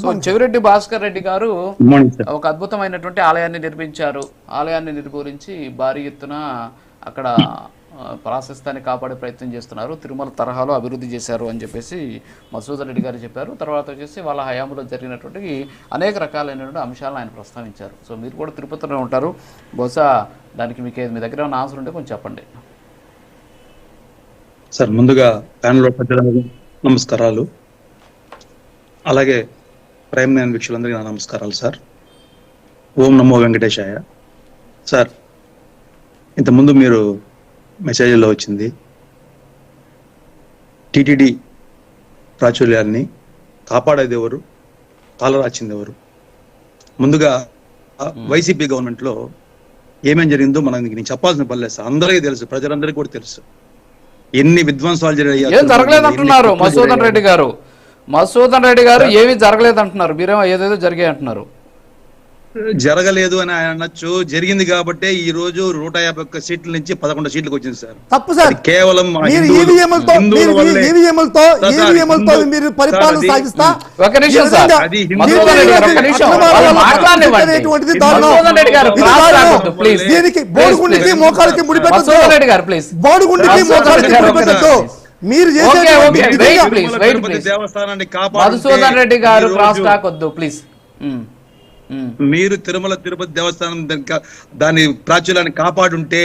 So Chevireddy Bhaskar Reddy గారు ఒక అద్భుతమైనటువంటి ఆలయాన్ని నిర్మించారు. ఆలయాన్ని నిర్మించి భారీ ఎత్తున అక్కడ ప్రాశస్త్యాన్ని కాపాడే ప్రయత్నం చేస్తున్నారు, తిరుమల తరహాలో అభివృద్ధి చేశారు అని చెప్పేసి మధుసూదన్ రెడ్డి గారు చెప్పారు. తర్వాత వచ్చేసి వాళ్ళ హయాంలో జరిగినటువంటి అనేక రకాలైనటువంటి అంశాలను ఆయన ప్రస్తావించారు. సో మీరు కూడా తిరుపతిలో ఉంటారు, బహుశా దానికి మీకు మీ దగ్గర ఉన్న ఆన్సర్ ఉంటే కొంచెం చెప్పండి సార్. ముందుగా ప్యానెల్లో పెద్దలందరికీ నమస్కారాలు, అలాగే ప్రైమ్ నైన్ వీక్షకులందరికీ నా నమస్కారాలు సార్. ఓం నమో వెంకటేశాయ. సార్, ఇంతకుముందు మీరు మెసేజ్లో వచ్చింది టిటిడి ప్రాచుర్యాన్ని కాపాడేది ఎవరు, కాలరాచింది ఎవరు. ముందుగా వైసీపీ గవర్నమెంట్లో ఏమేం జరిగిందో మనకి నేను చెప్పాల్సిన పని లేదు సార్. అందరికీ తెలుసు, ప్రజలందరికీ కూడా తెలుసు ఎన్ని విధ్వంసాలు జరగలేదు అంటున్నారు మధుసూదన్ రెడ్డి గారు. మధుసూదన్ రెడ్డి గారు ఏమీ జరగలేదు అంటున్నారు, మీరేమో ఏదేదో జరిగాయి అంటున్నారు. జరగలేదు అని ఆయన అనొచ్చు, జరిగింది కాబట్టి ఈ రోజు 151 సీట్ల నుంచి 11 సీట్లకు వచ్చింది సార్. తప్పు సార్. కేవలం పరిపాలన సాగిస్తా దీనికి బోడుగుండికి మోకాలకి ముడిపెట్టద్దు, బోడుగుండికి మోకాలకి ముడిపెట్టద్దు. మీరు దేవస్థానాన్ని మధుసూదన్ రెడ్డి గారు క్రాస్ టాక్ వద్దు ప్లీజ్. మీరు తిరుమల తిరుపతి దేవస్థానం దాని ప్రాచుర్యాన్ని కాపాడుంటే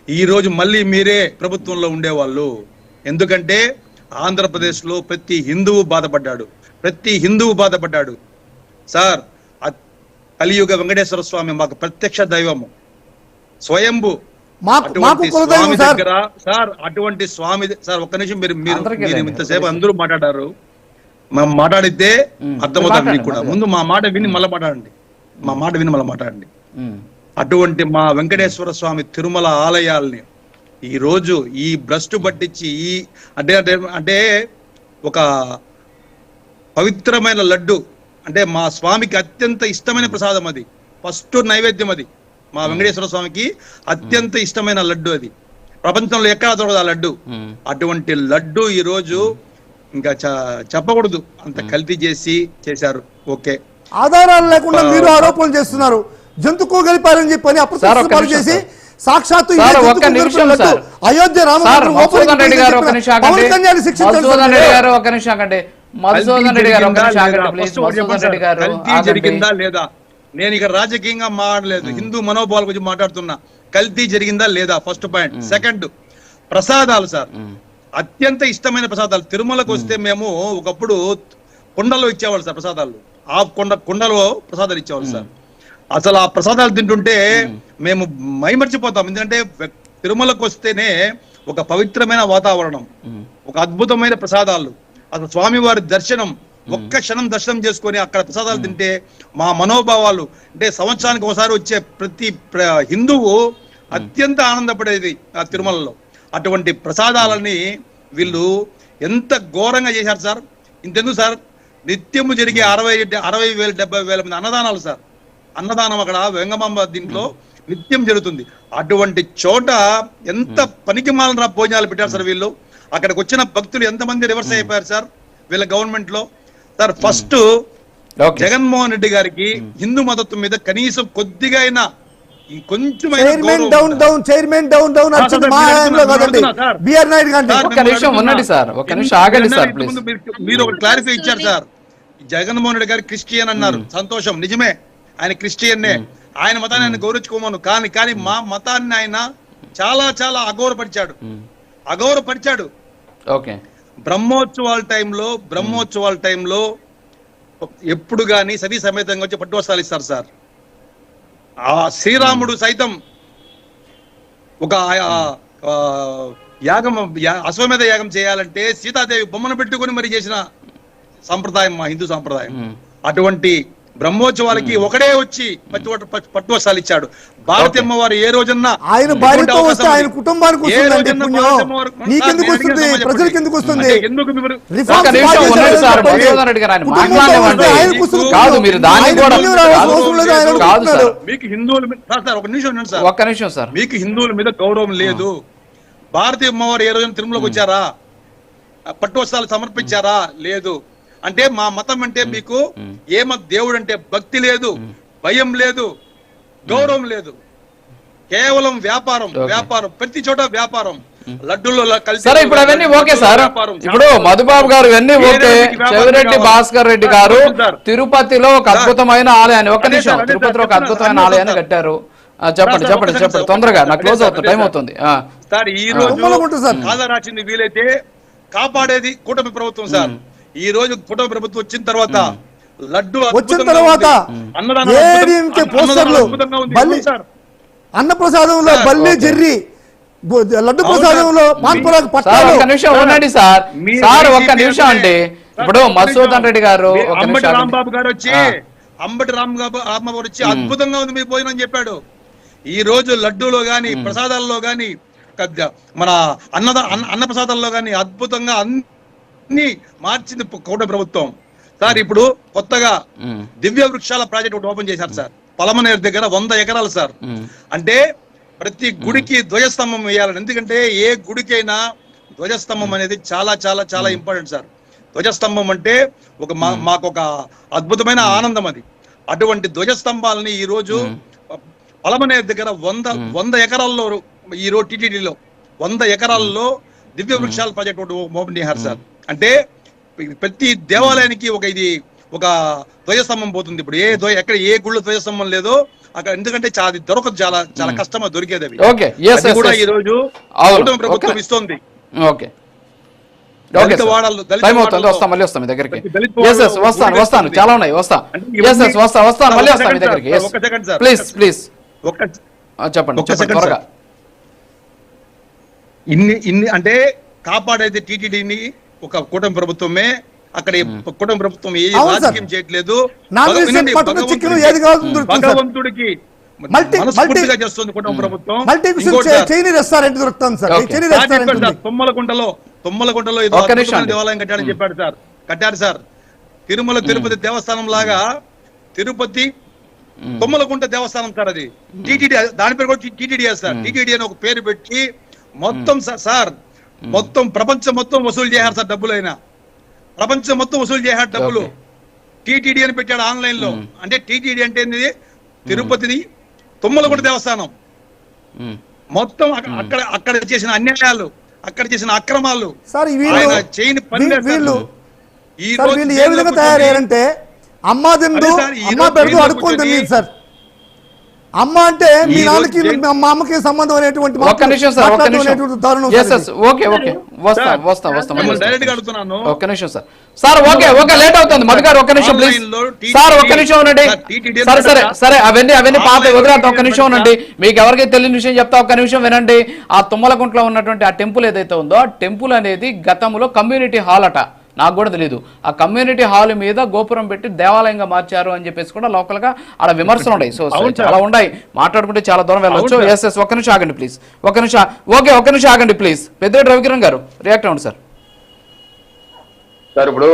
ఈ రోజు మళ్ళీ మీరే ప్రభుత్వంలో ఉండేవాళ్ళు. ఎందుకంటే ఆంధ్రప్రదేశ్లో ప్రతి హిందువు బాధపడ్డాడు సార్. కలియుగ వెంకటేశ్వర స్వామి మాకు ప్రత్యక్ష దైవము, స్వయంభు. స్వామి దగ్గర సార్, అటువంటి స్వామి సార్, ఒక్క నిమిషం మీరు ఇంతసేపు అందరూ మాట్లాడారు, మేము మాట్లాడితే అర్థమవుతుంది మీకు కూడా. ముందు మా మాట విని మళ్ళీ మాట్లాడండి. అటువంటి మా వెంకటేశ్వర స్వామి తిరుమల ఆలయాల్ని ఈ రోజు ఈ భ్రష్టు పట్టించి అంటే ఒక పవిత్రమైన లడ్డు, అంటే మా స్వామికి అత్యంత ఇష్టమైన ప్రసాదం, అది ఫస్ట్ నైవేద్యం, అది మా వెంకటేశ్వర స్వామికి అత్యంత ఇష్టమైన లడ్డు, అది ప్రపంచంలో ఎక్కడా దొరకదు ఆ లడ్డు. అటువంటి లడ్డు ఈ రోజు ఇంకా చెప్పకూడదు, అంత కల్తీ చేశారు. ఓకే, ఆధారాలు లేకుండా మీరు ఆరోపణలు చేస్తున్నారు. జంతుకో గలిపారని చెప్పని అప్రతిష్ఠితాలు చేసి సాక్షాత్తు అయోధ్య జరిగిందా లేదా? నేను ఇక రాజకీయంగా మాట్లాడలేదు, హిందూ మనోభావాల గురించి మాట్లాడుతున్నా. కల్తీ జరిగిందా లేదా ఫస్ట్ పాయింట్. సెకండ్, ప్రసాదాలు సార్, అత్యంత ఇష్టమైన ప్రసాదాలు. తిరుమలకు వస్తే మేము ఒకప్పుడు కుండలో ఇచ్చేవాళ్ళు సార్ ప్రసాదాలు, ఆ కుండలో ప్రసాదాలు ఇచ్చేవాళ్ళు సార్. అసలు ఆ ప్రసాదాలు తింటుంటే మేము మైమర్చిపోతాం. ఎందుకంటే తిరుమలకు వస్తేనే ఒక పవిత్రమైన వాతావరణం, ఒక అద్భుతమైన ప్రసాదాలు, అసలు స్వామివారి దర్శనం, ఒక్క క్షణం దర్శనం చేసుకొని అక్కడ ప్రసాదాలు తింటే మా మనోభావాలు, అంటే సంవత్సరానికి ఒకసారి వచ్చే ప్రతి హిందువు అత్యంత ఆనందపడేది ఆ తిరుమలలో. అటువంటి ప్రసాదాలని వీళ్ళు ఎంత ఘోరంగా చేశారు సార్. ఇంతెందుకు సార్, నిత్యము జరిగే 60,000 70,000 మంది అన్నదానాలు సార్. అన్నదానం అక్కడ వెంగమాంబ దీంట్లో నిత్యం జరుగుతుంది. అటువంటి చోట ఎంత పనికిమాలిన భోజనాలు పెట్టారు సార్ వీళ్ళు. అక్కడికి వచ్చిన భక్తులు ఎంతమంది రివర్స్ అయిపోయారు సార్ వీళ్ళ గవర్నమెంట్ లో సార్. ఫస్ట్ జగన్మోహన్ రెడ్డి గారికి హిందూ మతత్వం మీద కనీసం కొద్దిగా అయినా మీరు ఒక క్లారిఫై ఇచ్చారు సార్. జగన్మోహన్ రెడ్డి గారు క్రిస్టియన్ అన్నారు, సంతోషం, నిజమే, ఆయన క్రిస్టియన్నే, ఆయన మతాన్ని ఆయన గౌరవించుకోమను. కానీ మా మతాన్ని ఆయన చాలా చాలా అగౌరవపరిచాడు. బ్రహ్మోత్సవాల టైంలో ఎప్పుడు గాని సతీ సమేతంగా వచ్చి పట్టు వస్త్రాలు ఇస్తారు సార్. ఆ శ్రీరాముడు సైతం ఒక యాగం, అశ్వమేధ యాగం చేయాలంటే సీతాదేవి బొమ్మను పెట్టుకుని మరి చేసిన సంప్రదాయం మా హిందూ సంప్రదాయం. అటువంటి బ్రహ్మోత్సవాలకి ఒకడే వచ్చి పట్టు వస్త్రాలు ఇచ్చాడు. భారతి అమ్మవారు ఏ రోజన్నా ఆయన భార్యతో వస్తే ఆయన కుటుంబానికి మీకు హిందువుల మీద గౌరవం లేదు. భారతీయ అమ్మవారు ఏ రోజున తిరుమలకు వచ్చారా? పట్టు వస్త్రాలు సమర్పించారా? లేదు. అంటే మా మతం అంటే మీకు దేవుడు అంటే భక్తి లేదు, భయం లేదు, గౌరవం లేదు, కేవలం వ్యాపారం. ప్రతి చోట వ్యాపారం. లడ్డూలో సరే ఇప్పుడు అవన్నీ ఓకే సార్. ఇప్పుడు మధుబాబు గారు ఇవన్నీ ఓకే. చెవిరెడ్డి భాస్కర్ రెడ్డి గారు తిరుపతిలో ఒక అద్భుతమైన ఆలయాన్ని, ఒక్క నిమిషం, తిరుపతిలో ఒక అద్భుతమైన ఆలయాన్ని కట్టారు. చెప్పండి తొందరగా, నాకు క్లోజ్ అవుతుంది, టైం అవుతుంది. సార్ ఈ రోజు కాదా రాసింది వీలైతే కాపాడేది కూటమి ప్రభుత్వం సార్. ఈ రోజు కూటమి ప్రభుత్వం వచ్చిన తర్వాత లడ్డు వచ్చిన తర్వాత అన్నప్రసాదంలో బల్లి జెర్రీ, లడ్డు ప్రసాదంలో పాన్పురాకు పట్టాలు. ఒక్క నిమిషం ఉండండి సార్. ఒక్క నిమిషం అండి. ఇప్పుడు మధుసూదన్ రెడ్డి గారు, అంబటి రాంబాబు గారు వచ్చి అద్భుతంగా ఉంది మీ భోజనం అని చెప్పాడు. ఈ రోజు లడ్డూలో గాని, ప్రసాదాల్లో గాని, మన అన్న ప్రసాదాల్లో గాని అద్భుతంగా అన్ని మార్చింది కూటమి ప్రభుత్వం సార్. ఇప్పుడు కొత్తగా దివ్య వృక్షాల ప్రాజెక్ట్ ఒకటి ఓపెన్ చేశారు సార్, పలమనేరు దగ్గర 100 ఎకరాలు సార్. అంటే ప్రతి గుడికి ధ్వజస్తంభం వేయాలని. ఎందుకంటే ఏ గుడికైనా ధ్వజస్తంభం అనేది చాలా చాలా చాలా ఇంపార్టెంట్ సార్. ధ్వజస్తంభం అంటే మాకు ఒక అద్భుతమైన ఆనందం అది. అటువంటి ధ్వజస్తంభాలని ఈ రోజు పలమనేరు దగ్గర 100 ఎకరాల్లో, ఈ రోజు టీటీడీలో 100 ఎకరాల్లో దివ్య వృక్షాల ప్రాజెక్ట్ ఒకటి ఓపెన్ చేశారు సార్. అంటే ప్రతి దేవాలయానికి ఒక ధ్వజస్తంభం పోతుంది. ఇప్పుడు ఎక్కడ ఏ గుళ్ళో ధ్వజస్తంభం లేదో అక్కడ, ఎందుకంటే అది దొరకదు, చాలా చాలా కష్టంగా దొరికేది అవి. కూడా ఈ రోజు ప్రభుత్వం ఇస్తుంది. వస్తాను, చాలా ఉన్నాయి, వస్తాను. చెప్పండి. ఇన్ని అంటే కాపాడేది టీటీడీని ఒక కూటమి ప్రభుత్వమే. అక్కడ కూటమి ప్రభుత్వం ఏ రాజకీయం చేయట్లేదు. భగవంతుడికి మనస్ఫూర్తిగా చేస్తుంది కూటమి ప్రభుత్వం. తుమ్మలగుంటలో ఏదో దేవాలయం కట్టాడని చెప్పాడు సార్. కట్టారు సార్. తిరుపతి దేవస్థానం లాగా తిరుపతి తుమ్మలగుంట దేవస్థానం సార్. అది టీటీడీ, దాని పేరు కూడా టీటీడీ సార్. టీటీడీ అని ఒక పేరు పెట్టి మొత్తం సార్ మొత్తం ప్రపంచం మొత్తం వసూలు చేశారు సార్. డబ్బులు అయినా ప్రపంచం మొత్తం వసూలు చేశాడు డబ్బులు. టీటీడీ అని పెట్టాడు ఆన్లైన్ లో. అంటే టీటీడీ అంటే తిరుపతిది తుమ్మలగుంట దేవస్థానం. మొత్తం అక్కడ చేసిన అన్యాయాలు, అక్కడ చేసిన అక్రమాలు ఆయన చేయని పని. వీళ్ళు ఏ విధంగా తయారయ్యారంటే అమ్మాదిండు, అమ్మ పెడుతూ అడుక్కొని తెలియదు సార్. అమ్మ అంటే మీ నాన్నకి మా అమ్మకి సంబంధం అనేటువంటి ఒక్క నిమిషం సార్. ఒక్క నిమిషం సార్. ఓకే లేట్ అవుతుంది మధు గారు, ఒక్క నిమిషం ప్లీజ్ సార్. ఒక్క నిమిషం ఉండండి. సరే అవన్నీ పాత వదిలేద్దాం. ఒక్క నిమిషం ఉండండి. మీకు ఎవరికి తెలియని విషయం చెప్తా, ఒక్క నిమిషం వినండి. ఆ తుమ్మలగుంటలో ఉన్నటువంటి ఆ టెంపుల్ ఏదైతే ఉందో, ఆ టెంపుల్ అనేది గతంలో కమ్యూనిటీ హాల్ అట. నాకు కూడా తెలియదు. ఆ కమ్యూనిటీ హాల్ మీద గోపురం పెట్టి దేవాలయంగా మార్చారు అని చెప్పేసి కూడా లోకల్ గా ఆడ విమర్శలు ఉన్నాయి. సో చాలా ఉన్నాయి, మాట్లాడుకుంటే చాలా దూరం వెళ్ళొచ్చు. ఎస్ ఒక్క నిమిషం ఆగండి ప్లీజ్. ఒక్క నిమిషం ఆగండి ప్లీజ్. పెద్దిరెడ్డి రవికిరణ్ గారు రియాక్ట్ అవ్వండి సార్. సార్ ఇప్పుడు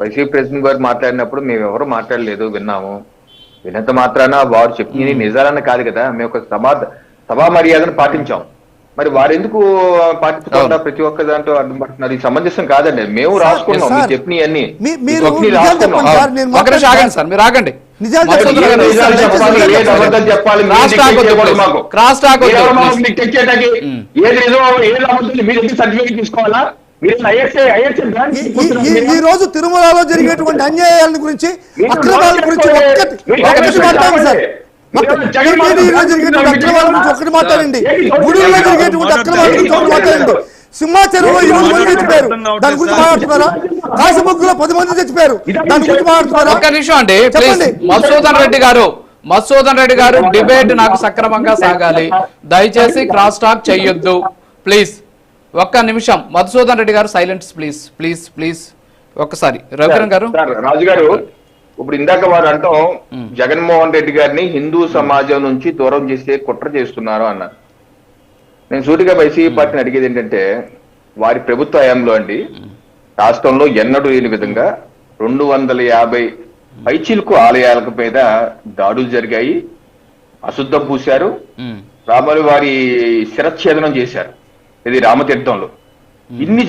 వైసీపీ ప్రెసిడెంట్ గారు మాట్లాడినప్పుడు మేము ఎవరు మాట్లాడలేదు, విన్నాము. వినంత మాత్రాన వారు చెప్పింది నిజాలన్న కాదు కదా. మేము ఒక సభా మర్యాదను పాటించాం. మరి వారు ఎందుకు పాటించకుండా ప్రతి ఒక్క దాంట్లో అడ్డం పడుతున్నారు? ఇది సమంజసం కాదండి. మేము రాసుకున్నాం మీరు చెప్పినవి అన్ని. ఈ రోజు తిరుమలలో జరిగేటువంటి అన్యాయాల గురించి, అక్రమాల గురించి ఒక్కటి మాట్లాడండి సార్. ఒక్కటి మాట్లాడండి. గుడిలో జరిగేటువంటి అక్రమాల గురించి ఒకటి మాట్లాడండి. సింహాచలంలో 20 మంది చచ్చిపోయారు, దాని గురించి మాట్లాడుతున్నారా? కాశీబుగ్గులో 10 మంది చచ్చిపోయారు, దాని గురించి మాట్లాడుతున్నారా? ఒక్క నిమిషం అండి. మధుసూదన్ రెడ్డి గారు డిబేట్ నాకు సక్రమంగా సాగాలి. దయచేసి క్రాస్ టాక్ చెయ్యొద్దు ప్లీజ్. ఒక్క నిమిషం మధుసూదన్ రెడ్డి గారు సైలెన్స్ ప్లీజ్. ఒక్కసారి రవికిరణ్ గారు. రాజు గారు, ఇప్పుడు ఇందాక వారు అంటాం జగన్మోహన్ రెడ్డి గారిని హిందూ సమాజం నుంచి దూరం చేసే కుట్ర చేస్తున్నారు అన్నారు. నేను సూటిగా వైసీపీ పార్టీని అడిగేది ఏంటంటే, వారి ప్రభుత్వ హయాంలో అండి రాష్ట్రంలో ఎన్నడూ లేని విధంగా 250 పైచిలకు ఆలయాల మీద దాడులు జరిగాయి, అశుద్ధం పూశారు, రాముల వారి శిరచ్ఛేదనం చేశారు. ఇది రామతీర్థంలో. ఇన్ని